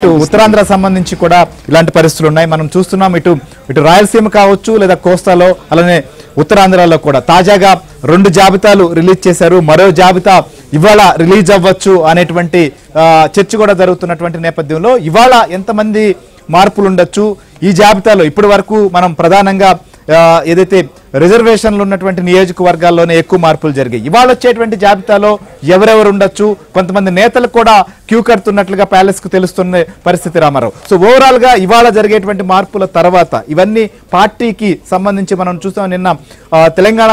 ఉత్తరాంధ్ర సంబంధించి కూడా ఇలాంటి పరిస్థితులు ఉన్నాయి. మనం చూస్తున్నాం ఇటు రాయలసీమ కావచ్చు లేదా కోస్తాలో అలానే ఉత్తరాంధ్రలో కూడా తాజాగా 2 జాబితాలు రిలీజ్ చేశారు. మరో జాబితా ఇవాళ రిలీజ్ అవ్వచ్చు అనేటువంటి చర్చ కూడా జరుగుతున్నటువంటి నేపథ్యంలో ఇవాళ ఎంతమంది మార్పులు ఉండొచ్చు ఈ జాబితాలో ఇప్పటి వరకు మనం ప్రధానంగా ఏదైతే రిజర్వేషన్లు ఉన్నటువంటి నియోజకవర్గాల్లోనే ఎక్కువ మార్పులు జరిగాయి. ఇవాళ వచ్చేటువంటి జాబితాలో ఎవరెవరు ఉండొచ్చు, కొంతమంది నేతలు కూడా క్యూ కడుతున్నట్లుగా ప్యాలెస్ కు తెలుస్తున్న పరిస్థితి రామారావు. సో ఓవరాల్ గా ఇవాళ జరిగేటువంటి మార్పుల తర్వాత ఇవన్నీ పార్టీకి సంబంధించి మనం చూసాం. నిన్న తెలంగాణ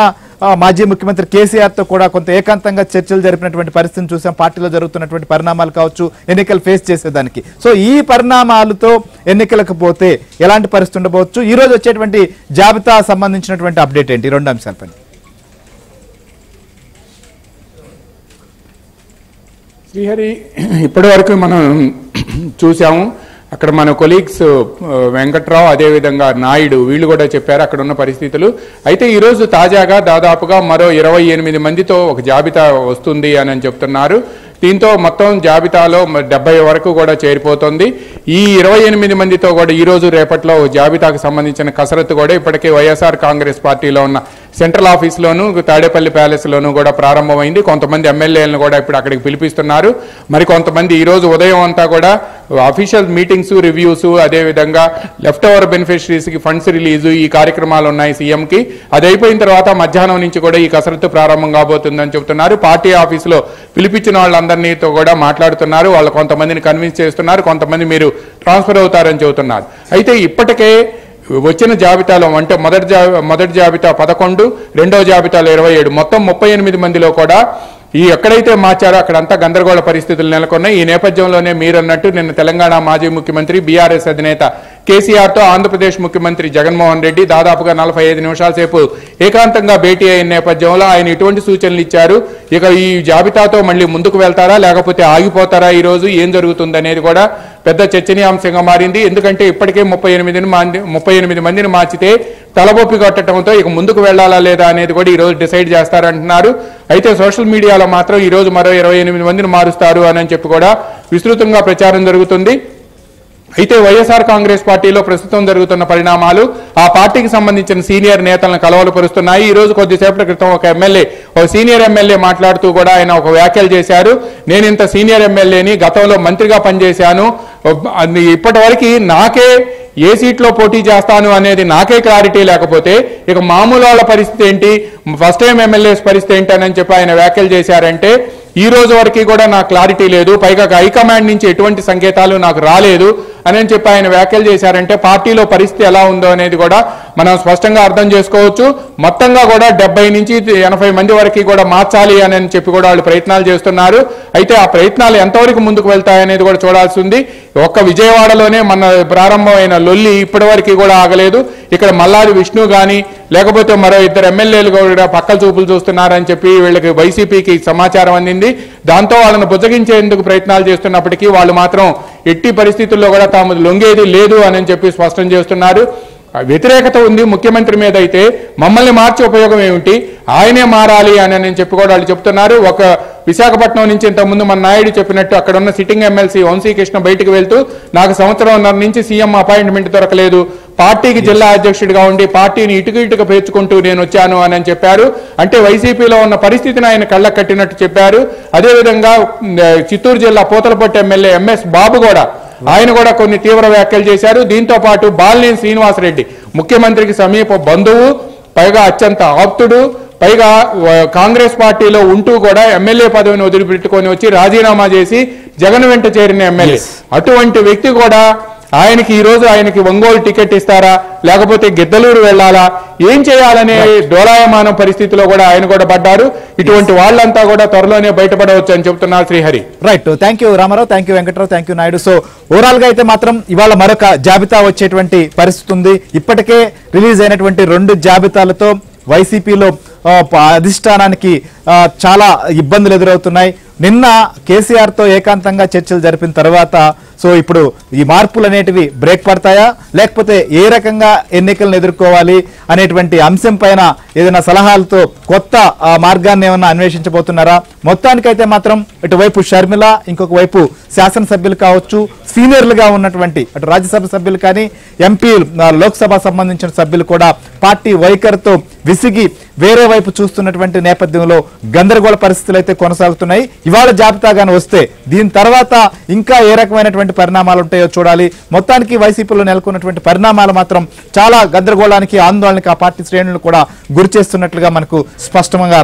మాజీ ముఖ్యమంత్రి కేసీఆర్ తో కూడా కొంత ఏకాంతంగా చర్చలు జరిపినటువంటి పరిస్థితిని చూసాం. పార్టీలో జరుగుతున్నటువంటి పరిణామాలు కావచ్చు, ఎన్నికలు ఫేస్ చేసేదానికి. సో ఈ పరిణామాలతో ఎన్నికలకు పోతే ఎలాంటి పరిస్థితి ఉండబోవచ్చు, ఈ రోజు వచ్చేటువంటి జాబితా సంబంధించినటువంటి అప్డేట్ ఏంటి, 2 అంశాలపై? శ్రీహరి, ఇప్పటి వరకు మనం చూసాము అక్కడ మన కొలీగ్స్ వెంకట్రావు అదేవిధంగా నాయుడు వీళ్ళు కూడా చెప్పారు అక్కడ ఉన్న పరిస్థితులు. అయితే ఈరోజు తాజాగా దాదాపుగా మరో 28 మందితో ఒక జాబితా వస్తుంది అని చెప్తున్నారు. దీంతో మొత్తం జాబితాలో 70 వరకు కూడా చేరిపోతుంది. ఈ 28 మందితో కూడా ఈరోజు రేపట్లో జాబితాకు సంబంధించిన కసరత్తు కూడా ఇప్పటికే వైఎస్ఆర్ కాంగ్రెస్ పార్టీలో ఉన్న సెంట్రల్ ఆఫీస్లోను తాడేపల్లి ప్యాలెస్లోనూ కూడా ప్రారంభమైంది. కొంతమంది ఎమ్మెల్యేలను కూడా ఇప్పుడు అక్కడికి పిలిపిస్తున్నారు. మరి కొంతమంది ఈరోజు ఉదయం అంతా కూడా అఫీషియల్ మీటింగ్స్, రివ్యూస్, అదేవిధంగా లెఫ్ట్ ఓవర్ బెనిఫిషరీస్కి ఫండ్స్ రిలీజు ఈ కార్యక్రమాలు ఉన్నాయి సీఎంకి. అది అయిపోయిన తర్వాత మధ్యాహ్నం నుంచి కూడా ఈ కసరత్తు ప్రారంభం కాబోతుందని చెబుతున్నారు. పార్టీ ఆఫీసులో పిలిపించిన వాళ్ళందరినీతో కూడా మాట్లాడుతున్నారు. వాళ్ళు కొంతమందిని కన్విన్స్ చేస్తున్నారు, కొంతమంది మీరు ట్రాన్స్ఫర్ అవుతారని చెబుతున్నారు. అయితే ఇప్పటికే వచ్చిన జాబితాలో అంటే మొదటి జాబితా 11, రెండో జాబితాలో 27, మొత్తం 38 మందిలో కూడా ఈ ఎక్కడైతే మార్చారో అక్కడంతా గందరగోళ పరిస్థితులు నెలకొన్నాయి. ఈ నేపథ్యంలోనే మీరన్నట్టు నిన్న తెలంగాణ మాజీ ముఖ్యమంత్రి బీఆర్ఎస్ అధినేత కేసీఆర్తో ఆంధ్రప్రదేశ్ ముఖ్యమంత్రి జగన్మోహన్ రెడ్డి దాదాపుగా 45 నిమిషాల సేపు ఏకాంతంగా భేటీ అయిన నేపథ్యంలో ఆయన ఇటువంటి సూచనలు ఇచ్చారు. ఇక ఈ జాబితాతో మళ్ళీ ముందుకు వెళ్తారా లేకపోతే ఆగిపోతారా, ఈరోజు ఏం జరుగుతుంది అనేది కూడా పెద్ద చర్చనీయాంశంగా మారింది. ఎందుకంటే ఇప్పటికే 38 మందిని మార్చితే తలబొప్పి కొట్టడంతో ఇక ముందుకు వెళ్లాలా లేదా అనేది కూడా ఈరోజు డిసైడ్ చేస్తారంటున్నారు. అయితే సోషల్ మీడియాలో మాత్రం ఈరోజు మరో 28 మందిని మారుస్తారు అని చెప్పి కూడా విస్తృతంగా ప్రచారం జరుగుతుంది. అయితే వైఎస్ఆర్ కాంగ్రెస్ పార్టీలో ప్రస్తుతం జరుగుతున్న పరిణామాలు ఆ పార్టీకి సంబంధించిన సీనియర్ నేతలను కలవలుపరుస్తున్నాయి. ఈ రోజు కొద్దిసేపటి క్రితం ఒక సీనియర్ ఎమ్మెల్యే మాట్లాడుతూ కూడా ఆయన ఒక వ్యాఖ్యలు చేశారు. నేను ఇంత సీనియర్ ఎమ్మెల్యేని, గతంలో మంత్రిగా పనిచేశాను, ఇప్పటి వరకు నాకే ఏ సీట్లో పోటీ చేస్తాను అనేది నాకే క్లారిటీ లేకపోతే ఇక మామూలు వాళ్ళ పరిస్థితి ఏంటి, ఫస్ట్ టైం ఎమ్మెల్యేస్ పరిస్థితి ఏంటి అని చెప్పి ఆయన వ్యాఖ్యలు చేశారంటే ఈ రోజు వరకు కూడా నాకు క్లారిటీ లేదు, పైగా హైకమాండ్ నుంచి ఎటువంటి సంకేతాలు నాకు రాలేదు అని చెప్పి ఆయన వ్యాఖ్యలు చేశారంటే పార్టీలో పరిస్థితి ఎలా ఉందో అనేది కూడా మనం స్పష్టంగా అర్థం చేసుకోవచ్చు. మొత్తంగా కూడా 70 నుంచి 80 మంది వరకు కూడా మార్చాలి అని చెప్పి కూడా వాళ్ళు ప్రయత్నాలు చేస్తున్నారు. అయితే ఆ ప్రయత్నాలు ఎంతవరకు ముందుకు వెళ్తాయనేది కూడా చూడాల్సి ఉంది. ఒక్క విజయవాడలోనే మన ప్రారంభమైన లొల్లి ఇప్పటి వరకు కూడా ఆగలేదు. ఇక్కడ మల్లాది విష్ణు కానీ లేకపోతే మరో 2 ఎమ్మెల్యేలు కూడా పక్కల చూపులు చూస్తున్నారని చెప్పి వీళ్ళకి వైసీపీకి సమాచారం అందింది. దాంతో వాళ్ళను బుజ్జగించేందుకు ప్రయత్నాలు చేస్తున్నప్పటికీ వాళ్ళు మాత్రం ఎట్టి పరిస్థితుల్లో కూడా తాము లొంగేది లేదు అని చెప్పి స్పష్టం చేస్తున్నారు. వ్యతిరేకత ఉంది ముఖ్యమంత్రి మీద, అయితే మమ్మల్ని మార్చి ఉపయోగం ఏమిటి, ఆయనే మారాలి అని చెప్పి కూడా వాళ్ళు చెప్తున్నారు. ఒక విశాఖపట్నం నుంచి ఇంతకుముందు మన నాయుడు చెప్పినట్టు అక్కడ ఉన్న సిట్టింగ్ ఎమ్మెల్సీ వంశీకృష్ణ బయటకు వెళ్తూ నాకు 1.5 సంవత్సరం నుంచి సీఎం అపాయింట్మెంట్ దొరకలేదు, పార్టీకి జిల్లా అధ్యక్షుడిగా ఉండి పార్టీని ఇటుక పేర్చుకుంటూ నేను వచ్చాను అని చెప్పారు. అంటే వైసీపీలో ఉన్న పరిస్థితిని ఆయన కళ్ళకు కట్టినట్టు చెప్పారు. అదేవిధంగా చిత్తూరు జిల్లా పూతలపట్టు ఎమ్మెల్యే ఎంఎస్ బాబు కూడా ఆయన కూడా కొన్ని తీవ్ర వ్యాఖ్యలు చేశారు. దీంతో పాటు బాలినేని శ్రీనివాసరెడ్డి ముఖ్యమంత్రికి సమీప బంధువు, పైగా అత్యంత ఆప్తుడు, పైగా కాంగ్రెస్ పార్టీలో ఉంటూ కూడా ఎమ్మెల్యే పదవిని వదిలిపెట్టుకొని వచ్చి రాజీనామా చేసి జగన్ వెంట చేరిన ఎమ్మెల్యే. అటువంటి వ్యక్తి కూడా ఆయనకి ఒంగోలు టికెట్ ఇస్తారా లేకపోతే గిద్దలూరు వెళ్లాలా, ఏం చేయాలనే డోలాయమాన పరిస్థితిలో కూడా ఆయన కూడా పడ్డారు. ఇటువంటి వాళ్ళంతా కూడా త్వరలోనే బయటపడవచ్చు అని చెప్తున్నారు Srihari. Right, thank you Ramarao, thank you Venkatrao, thank you Naidu. So overall గా అయితే మాత్రం ఇవాళ మరొక జాబితా వచ్చేటువంటి పరిస్థితి ఉంది. ఇప్పటికే రిలీజ్ అయినటువంటి 2 జాబితాలతో వైసీపీలో అధిష్టానానికి చాలా ఇబ్బందులు ఎదురవుతున్నాయి. నిన్న కేసీఆర్ తో ఏకాంతంగా చర్చలు జరిపిన తర్వాత సో ఇప్పుడు ఈ మార్పులు అనేటివి బ్రేక్ పడతాయా, లేకపోతే ఏ రకంగా ఎన్నికలను ఎదుర్కోవాలి అనేటువంటి అంశం పైన ఏదైనా సలహాలతో కొత్త మార్గాన్ని ఏమన్నా అన్వేషించబోతున్నారా? మొత్తానికైతే మాత్రం ఇటువైపు షర్మిల, ఇంకొక వైపు శాసనసభ్యులు కావచ్చు, సీనియర్లుగా ఉన్నటువంటి అటు రాజ్యసభ సభ్యులు కానీ, ఎంపీ లోక్సభ సంబంధించిన సభ్యులు కూడా పార్టీ వైఖరితో విసిగి వేరే వైపు చూస్తున్నటువంటి నేపథ్యంలో గందరగోళ పరిస్థితులు అయితే కొనసాగుతున్నాయి. ఇవాళ జాబితాగానే వస్తే దీని తర్వాత ఇంకా ఏ రకమైనటువంటి పరిణామాలు ఉంటాయో చూడాలి. మొత్తానికి వైసీపీలో నెలకొన్నటువంటి పరిణామాలు మాత్రం చాలా గందరగోళానికి, ఆందోళనకి ఆ పార్టీ శ్రేణులను కూడా గురి చేస్తున్నట్లుగా మనకు స్పష్టంగా